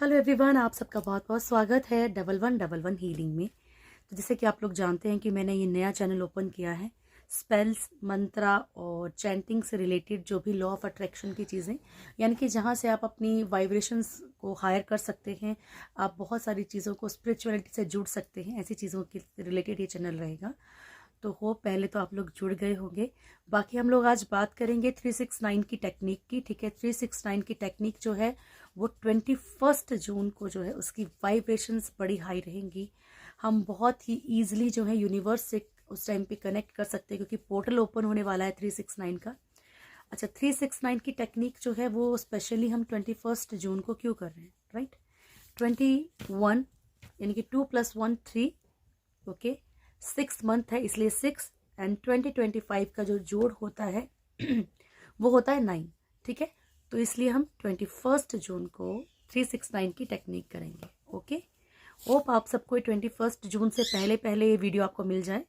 Hello everyone, आप सबका बहुत बहुत स्वागत है 1111 हीलिंग में। तो जैसे कि आप लोग जानते हैं कि मैंने ये नया चैनल ओपन किया है। स्पेल्स, मंत्रा और चैंटिंग से रिलेटेड जो भी लॉ ऑफ अट्रैक्शन की चीज़ें, यानी कि जहाँ से आप अपनी वाइब्रेशंस को हायर कर सकते हैं, आप बहुत सारी चीज़ों को स्पिरिचुअलिटी से जुड़ सकते हैं, ऐसी चीज़ों के रिलेटेड ये चैनल रहेगा। तो हो पहले तो आप लोग जुड़ गए होंगे। बाकी हम लोग आज बात करेंगे 369 की टेक्निक की। ठीक है, 369 की टेक्निक जो है वो 21 जून को जो है उसकी वाइब्रेशंस बड़ी हाई रहेंगी। हम बहुत ही ईजिली जो है यूनिवर्स से उस टाइम पे कनेक्ट कर सकते हैं, क्योंकि पोर्टल ओपन होने वाला है 369 का। अच्छा, 369 की टेक्निक जो है वो स्पेशली हम 21 जून को क्यों कर रहे हैं, राइट। 21 यानी कि 2 + 1 3, ओके। 6 मंथ है इसलिए 6, एंड 2025 का जो जोड़ होता है वो होता है 9। ठीक है, तो इसलिए हम 21 जून को 369 की टेक्निक करेंगे। ओके, होप आप सबको 21 जून से पहले पहले ये वीडियो आपको मिल जाए,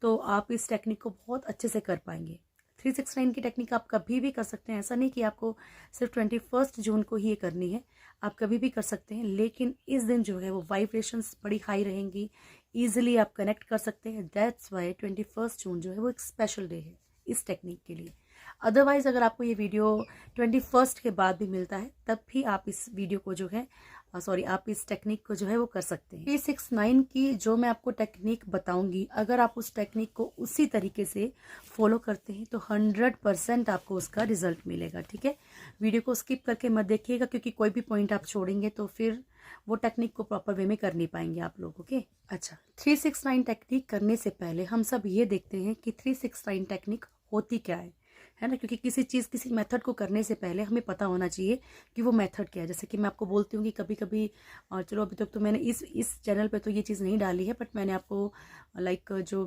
तो आप इस टेक्निक को बहुत अच्छे से कर पाएंगे। 369 की टेक्निक आप कभी भी कर सकते हैं, ऐसा नहीं कि आपको सिर्फ 21 जून को ही ये करनी है, आप कभी भी कर सकते हैं। लेकिन इस दिन जो है वो वाइब्रेशंस बड़ी हाई रहेंगी, ईजिली आप कनेक्ट कर सकते हैं। दैट्स वाई 21 जून जो है वो एक स्पेशल डे है इस टेक्निक के लिए। अदरवाइज अगर आपको ये वीडियो 21 के बाद भी मिलता है, तब भी आप इस वीडियो को जो है आप इस टेक्निक को जो है वो कर सकते हैं। 369 की जो मैं आपको टेक्निक बताऊंगी, अगर आप उस टेक्निक को उसी तरीके से फॉलो करते हैं तो 100% आपको उसका रिजल्ट मिलेगा। ठीक है, वीडियो को स्किप करके मत देखिएगा, क्योंकि कोई भी पॉइंट आप छोड़ेंगे तो फिर वो टेक्निक को प्रॉपर वे में कर नहीं पाएंगे आप लोग। ओके, अच्छा, 369 टेक्निक करने से पहले हम सब ये देखते हैं कि 369 टेक्निक होती क्या है ना। क्योंकि किसी चीज़, किसी मेथड को करने से पहले हमें पता होना चाहिए कि वो मेथड क्या है। जैसे कि मैं आपको बोलती हूँ कि कभी कभी, और चलो अभी तक तो मैंने इस चैनल पे तो ये चीज़ नहीं डाली है, बट मैंने आपको लाइक जो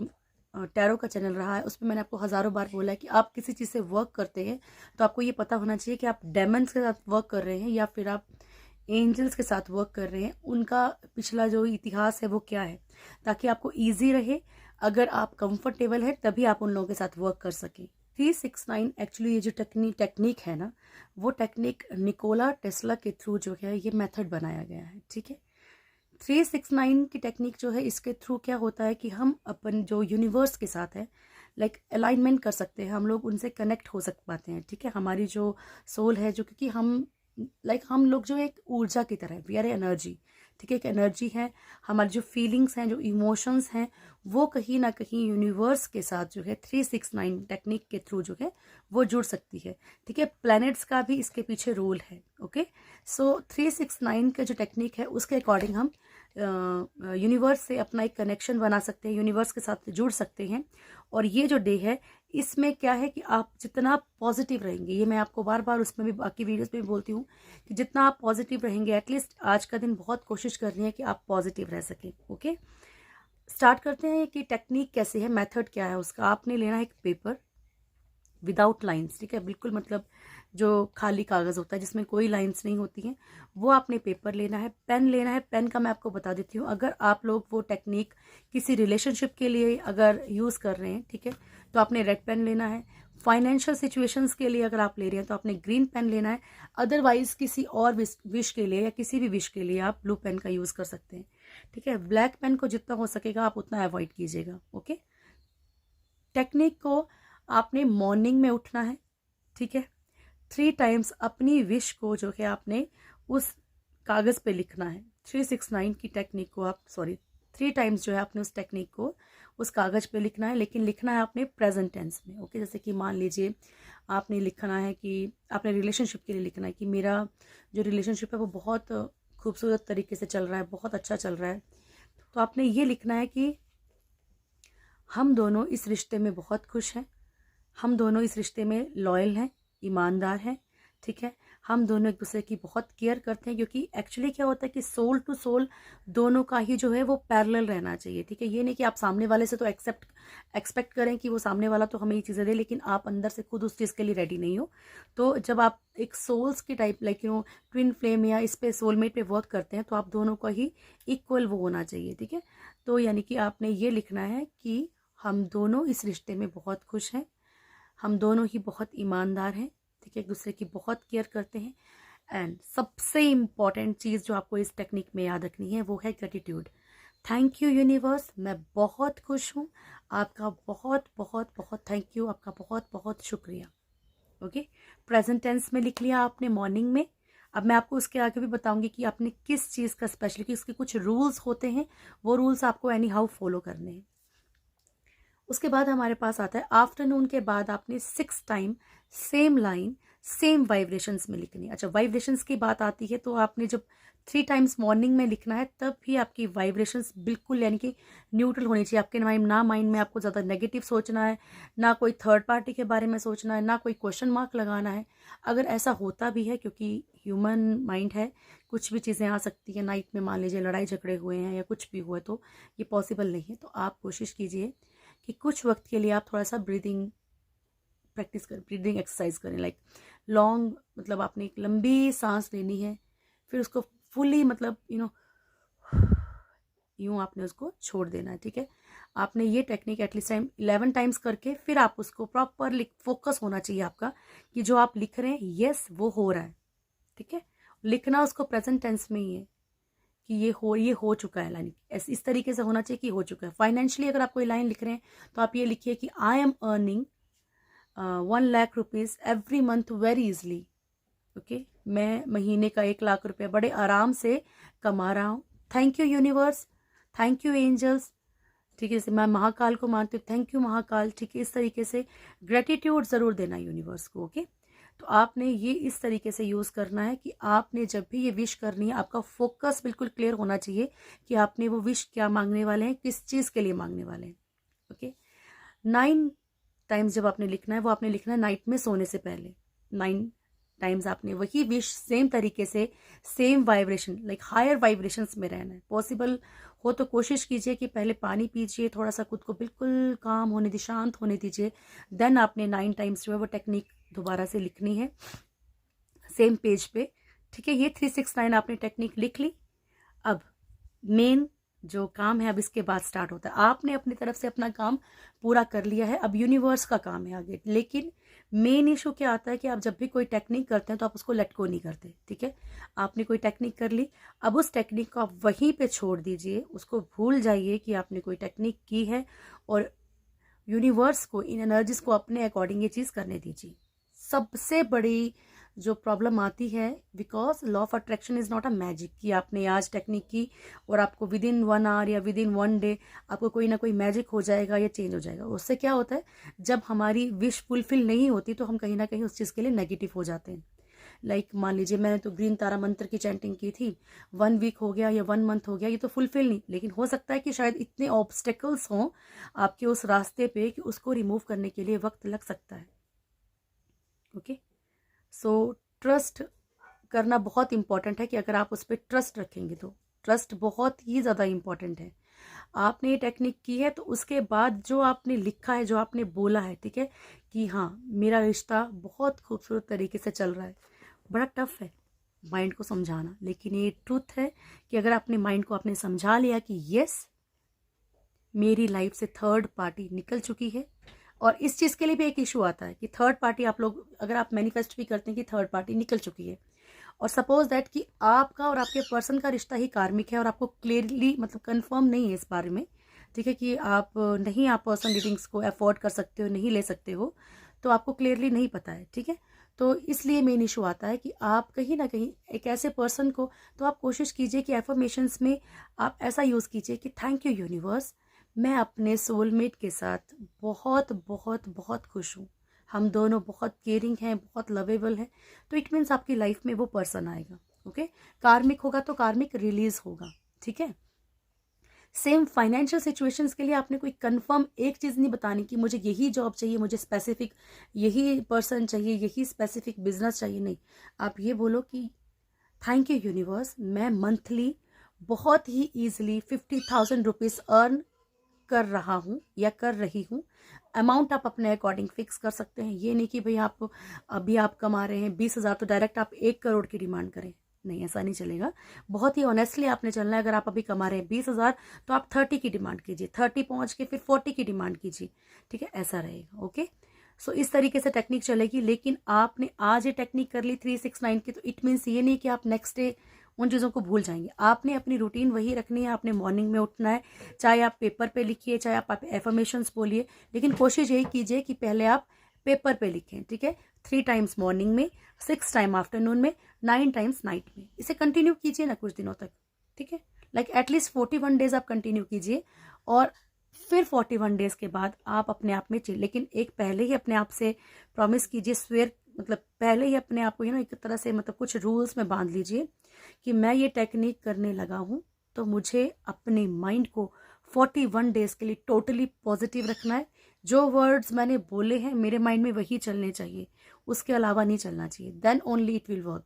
टैरो का चैनल रहा है उसमें मैंने आपको हज़ारों बार बोला है कि आप किसी चीज़ से वर्क करते हैं तो आपको ये पता होना चाहिए कि आप डेमन्स के साथ वर्क कर रहे हैं या फिर आप एंजल्स के साथ वर्क कर रहे हैं, उनका पिछला जो इतिहास है वो क्या है, ताकि आपको ईजी रहे। अगर आप कंफर्टेबल है तभी आप उन लोगों के साथ वर्क कर सकें। 369 एक्चुअली ये जो टेक्निक है ना, वो टेक्निक निकोला टेस्ला के थ्रू जो है ये मेथड बनाया गया है। ठीक है, 369 की टेक्निक जो है इसके थ्रू क्या होता है कि हम अपन जो यूनिवर्स के साथ है लाइक अलाइनमेंट कर सकते हैं, हम लोग उनसे कनेक्ट हो सक पाते हैं। ठीक है, हमारी जो सोल है, जो क्योंकि हम लोग जो एक ऊर्जा की तरह, वी आर एनर्जी। ठीक है, एक एनर्जी है। हमारी जो फीलिंग्स हैं, जो इमोशंस हैं, वो कहीं ना कहीं यूनिवर्स के साथ जो है 369 टेक्निक के थ्रू जो है वो जुड़ सकती है। ठीक है, प्लैनेट्स का भी इसके पीछे रोल है। ओके, सो 369 का जो टेक्निक है उसके अकॉर्डिंग हम यूनिवर्स से अपना एक कनेक्शन बना सकते हैं, यूनिवर्स के साथ जुड़ सकते हैं। और ये जो डे है इसमें क्या है कि आप जितना पॉजिटिव रहेंगे, ये मैं आपको बार बार उसमें भी बाकी वीडियोस में भी बोलती हूँ कि जितना आप पॉजिटिव रहेंगे, एटलीस्ट आज का दिन बहुत कोशिश करनी है कि आप पॉजिटिव रह सकें। ओके, स्टार्ट करते हैं कि टेक्निक कैसे है, मेथड क्या है उसका। आपने लेना है एक पेपर विदाउट लाइंस। ठीक है, बिल्कुल मतलब जो खाली कागज होता है जिसमें कोई लाइंस नहीं होती हैं, वो आपने पेपर लेना है। पेन लेना है, पेन का मैं आपको बता देती हूँ। अगर आप लोग वो टेक्निक किसी रिलेशनशिप के लिए अगर यूज कर रहे हैं, ठीक है, तो आपने रेड पेन लेना है। फाइनेंशियल सिचुएशंस के लिए अगर आप ले रहे हैं तो आपने ग्रीन पेन लेना है। अदरवाइज किसी और विश के लिए या किसी भी विश के लिए आप ब्लू पेन का यूज कर सकते हैं। ठीक है, ब्लैक पेन को जितना हो सकेगा आप उतना अवॉइड कीजिएगा। ओके, टेक्निक को आपने मॉर्निंग में उठना है। ठीक है, 3 टाइम्स अपनी विश को जो है आपने उस कागज पे लिखना है। 369 की टेक्निक को आप 3 टाइम्स जो है आपने उस टेक्निक को उस कागज पे लिखना है, लेकिन लिखना है आपने प्रेजेंट टेंस में। ओके, जैसे कि मान लीजिए आपने लिखना है कि आपने रिलेशनशिप के लिए लिखना है कि मेरा जो रिलेशनशिप है वो बहुत खूबसूरत तरीके से चल रहा है, बहुत अच्छा चल रहा है। तो आपने ये लिखना है कि हम दोनों इस रिश्ते में बहुत खुश हैं, हम दोनों इस रिश्ते में लॉयल हैं, ईमानदार हैं। ठीक है, हम दोनों एक दूसरे की बहुत केयर करते हैं, क्योंकि एक्चुअली क्या होता है कि सोल टू सोल दोनों का ही जो है वो पैरेलल रहना चाहिए। ठीक है, ये नहीं कि आप सामने वाले से तो एक्सपेक्ट करें कि वो सामने वाला तो हमें ये चीज़ें दे, लेकिन आप अंदर से खुद उस चीज़ के लिए रेडी नहीं हो। तो जब आप एक सोल्स की टाइप लाइक ट्विन फ्लेम या इस पे सोलमेट पे वर्क करते हैं, तो आप दोनों का ही इक्वल वो होना चाहिए। ठीक है, तो यानी कि आपने ये लिखना है कि हम दोनों इस रिश्ते में बहुत खुश हैं, हम दोनों ही बहुत ईमानदार हैं। ठीक है, एक दूसरे की बहुत केयर करते हैं, एंड सबसे इम्पॉर्टेंट चीज़ जो आपको इस टेक्निक में याद रखनी है वो है ग्रेटिट्यूड। थैंक यू यूनिवर्स, मैं बहुत खुश हूँ, आपका बहुत बहुत बहुत थैंक यू, आपका बहुत बहुत शुक्रिया। ओके, प्रेजेंट टेंस में लिख लिया आपने मॉर्निंग में। अब मैं आपको उसके आगे भी बताऊंगी कि आपने किस चीज़ का स्पेशली, कि उसके कुछ रूल्स होते हैं, वो रूल्स आपको एनी हाउ फॉलो करने हैं। उसके बाद हमारे पास आता है आफ्टरनून के बाद आपने 6 time same line same vibrations में लिखनी है। अच्छा, वाइब्रेशंस की बात आती है तो आपने जब 3 टाइम्स मॉर्निंग में लिखना है तब भी आपकी वाइब्रेशंस बिल्कुल यानी कि न्यूट्रल होनी चाहिए। आपके माइंड में आपको ज़्यादा नेगेटिव सोचना है, ना कोई थर्ड पार्टी के बारे में सोचना है, ना कोई क्वेश्चन मार्क लगाना है। अगर ऐसा होता भी है, क्योंकि ह्यूमन माइंड है, कुछ भी चीज़ें आ सकती है नाइट में, मान लीजिए लड़ाई झगड़े हुए हैं या कुछ भी हुआ, तो ये पॉसिबल नहीं है। तो आप कोशिश कीजिए कि कुछ वक्त के लिए आप थोड़ा सा ब्रीदिंग प्रैक्टिस करें, ब्रीदिंग एक्सरसाइज करें। लाइक लॉन्ग, मतलब आपने एक लंबी सांस लेनी है, फिर उसको फुली मतलब यूं आपने उसको छोड़ देना है। ठीक है, आपने ये टेक्निक एटलीस्ट 11 टाइम्स करके फिर आप उसको प्रॉपर फोकस होना चाहिए आपका कि जो आप लिख रहे हैं यस वो हो रहा है। ठीक है, लिखना उसको प्रेजेंट टेंस में ही है कि ये हो चुका है, लाइन इस तरीके से होना चाहिए कि हो चुका है। फाइनेंशियली अगर आप कोई लाइन लिख रहे हैं तो आप ये लिखिए कि I am earning 1 lakh rupees every month very easily. Okay, मैं महीने का 1 लाख रुपया बड़े आराम से कमा रहा हूँ। Thank you universe, thank you angels. ठीक है, जैसे मैं महाकाल को मानती हूँ, थैंक यू महाकाल। ठीक है, इस तरीके से ग्रेटिट्यूड जरूर देना यूनिवर्स को। ओके, तो आपने ये इस तरीके से यूज करना है कि आपने जब भी ये विश करनी है, आपका फोकस बिल्कुल क्लियर होना चाहिए कि आपने वो विश क्या मांगने वाले हैं, किस चीज के लिए मांगने वाले हैं। ओके, 9 टाइम्स जब आपने लिखना है वो आपने लिखना है नाइट में सोने से पहले। 9 टाइम्स आपने वही विश सेम तरीके से same vibration, like higher vibrations में रहना है। पॉसिबल हो तो कोशिश कीजिए कि पहले पानी पीजिए, थोड़ा सा खुद को बिल्कुल काम होने दीजिए, शांत होने दीजिए, देन आपने 9 टाइम्स जो है वो टेक्निक दोबारा से लिखनी है सेम पेज पे। ठीक है, ये 369 आपने टेक्निक लिख ली। अब मेन जो काम है अब इसके बाद स्टार्ट होता है। आपने अपनी तरफ से अपना काम पूरा कर लिया है, अब यूनिवर्स का काम है आगे। लेकिन मेन इशू क्या आता है कि आप जब भी कोई टेक्निक करते हैं तो आप उसको लेट गो नहीं करते। ठीक है, आपने कोई टेक्निक कर ली, अब उस टेक्निक को आप वहीं पे छोड़ दीजिए, उसको भूल जाइए कि आपने कोई टेक्निक की है, और यूनिवर्स को, इन एनर्जीज को अपने अकॉर्डिंग ये चीज करने दीजिए। सबसे बड़ी जो प्रॉब्लम आती है, because law of attraction is not a magic कि आपने आज टेक्निक की और आपको विद इन 1 आवर या विद इन 1 डे आपको कोई ना कोई मैजिक हो जाएगा या चेंज हो जाएगा। उससे क्या होता है, जब हमारी विश फुलफिल नहीं होती तो हम कहीं ना कहीं उस चीज़ के लिए नेगेटिव हो जाते हैं। लाइक मान लीजिए मैंने तो ग्रीन तारा मंत्र की चैंटिंग की थी, 1 वीक हो गया या 1 मंथ हो गया, ये तो फुलफिल नहीं, लेकिन हो सकता है कि शायद इतने ऑब्स्टेकल्स हों आपके उस रास्ते पे कि उसको रिमूव करने के लिए वक्त लग सकता है। ओके, सो ट्रस्ट करना बहुत इंपॉर्टेंट है कि अगर आप उस पर ट्रस्ट रखेंगे तो ट्रस्ट बहुत ही ज़्यादा इंपॉर्टेंट है। आपने ये टेक्निक की है तो उसके बाद जो आपने लिखा है, जो आपने बोला है, ठीक है, कि हाँ मेरा रिश्ता बहुत खूबसूरत तरीके से चल रहा है, बड़ा टफ है माइंड को समझाना, लेकिन ये ट्रूथ है कि अगर अपने माइंड को आपने समझा लिया कि यस मेरी लाइफ से थर्ड पार्टी निकल चुकी है। और इस चीज़ के लिए भी एक इशू आता है कि थर्ड पार्टी, आप लोग अगर आप मैनिफेस्ट भी करते हैं कि थर्ड पार्टी निकल चुकी है, और सपोज दैट कि आपका और आपके पर्सन का रिश्ता ही कार्मिक है और आपको क्लियरली मतलब कंफर्म नहीं है इस बारे में, ठीक है, कि आप पर्सन रीडिंग्स को अफोर्ड कर सकते हो, नहीं ले सकते हो, तो आपको क्लियरली नहीं पता है। ठीक है, तो इसलिए मेन इशू आता है कि आप कहीं ना कहीं एक ऐसे पर्सन को, तो आप कोशिश कीजिए कि एफर्मेशंस में आप ऐसा यूज़ कीजिए कि थैंक यू यूनिवर्स, मैं अपने सोलमेट के साथ बहुत बहुत बहुत खुश हूँ, हम दोनों बहुत केयरिंग हैं, बहुत लवेबल हैं, तो इट मीन्स आपकी लाइफ में वो पर्सन आएगा। ओके, कार्मिक होगा तो कार्मिक रिलीज होगा। ठीक है, सेम फाइनेंशियल सिचुएशंस के लिए आपने कोई कंफर्म एक चीज़ नहीं बतानी कि मुझे यही जॉब चाहिए, मुझे स्पेसिफिक यही पर्सन चाहिए, यही स्पेसिफिक बिजनेस चाहिए, नहीं। आप ये बोलो कि थैंक यू यूनिवर्स, मैं मंथली बहुत ही ईजिली 50,000 रुपीज़ अर्न कर रहा हूँ या कर रही हूँ। अमाउंट आप अपने अकॉर्डिंग फिक्स कर सकते हैं। ये नहीं कि भाई आप अभी आप कमा रहे हैं 20,000 तो डायरेक्ट आप 1 करोड़ की डिमांड करें, नहीं, ऐसा नहीं चलेगा। बहुत ही ऑनेस्टली आपने चलना है। अगर आप अभी कमा रहे हैं 20,000 तो आप 30 की डिमांड कीजिए, 30 पहुंच के फिर 40 की डिमांड कीजिए। ठीक है, ऐसा रहेगा। ओके, सो इस तरीके से टेक्निक चलेगी। लेकिन आपने आज ये टेक्निक कर ली 369 की, तो इट मीन्स ये नहीं कि आप नेक्स्ट डे उन चीज़ों को भूल जाएंगे। आपने अपनी रूटीन वही रखनी है। आपने मॉर्निंग में उठना है, चाहे आप पेपर पे लिखिए, चाहे आप एफर्मेशंस बोलिए, लेकिन कोशिश यही कीजिए कि पहले आप पेपर पे लिखें, ठीक है। 3 टाइम्स मॉर्निंग में, 6 टाइम आफ्टरनून में, 9 टाइम्स नाइट में। इसे कंटिन्यू कीजिए ना कुछ दिनों तक, ठीक है। लाइक एटलीस्ट 41 डेज आप कंटिन्यू कीजिए, और फिर 41 डेज के बाद आप अपने आप में चिल। लेकिन एक पहले ही अपने आप से प्रॉमिस कीजिए, स्वेयर मतलब पहले ही अपने आप को एक तरह से मतलब कुछ रूल्स में बांध लीजिए कि मैं ये टेक्निक करने लगा हूं, तो मुझे अपने माइंड को 41 डेज के लिए टोटली पॉजिटिव रखना है। जो वर्ड्स मैंने बोले हैं मेरे माइंड में वही चलने चाहिए, उसके अलावा नहीं चलना चाहिए। Then only it will work.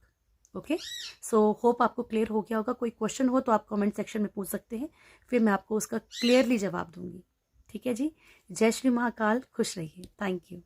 Okay, so hope आपको क्लियर हो गया होगा। कोई क्वेश्चन हो तो आप कमेंट सेक्शन में पूछ सकते हैं, फिर मैं आपको उसका क्लियरली जवाब दूंगी। ठीक है जी। जय श्री महाकाल, खुश रहिए। Thank you.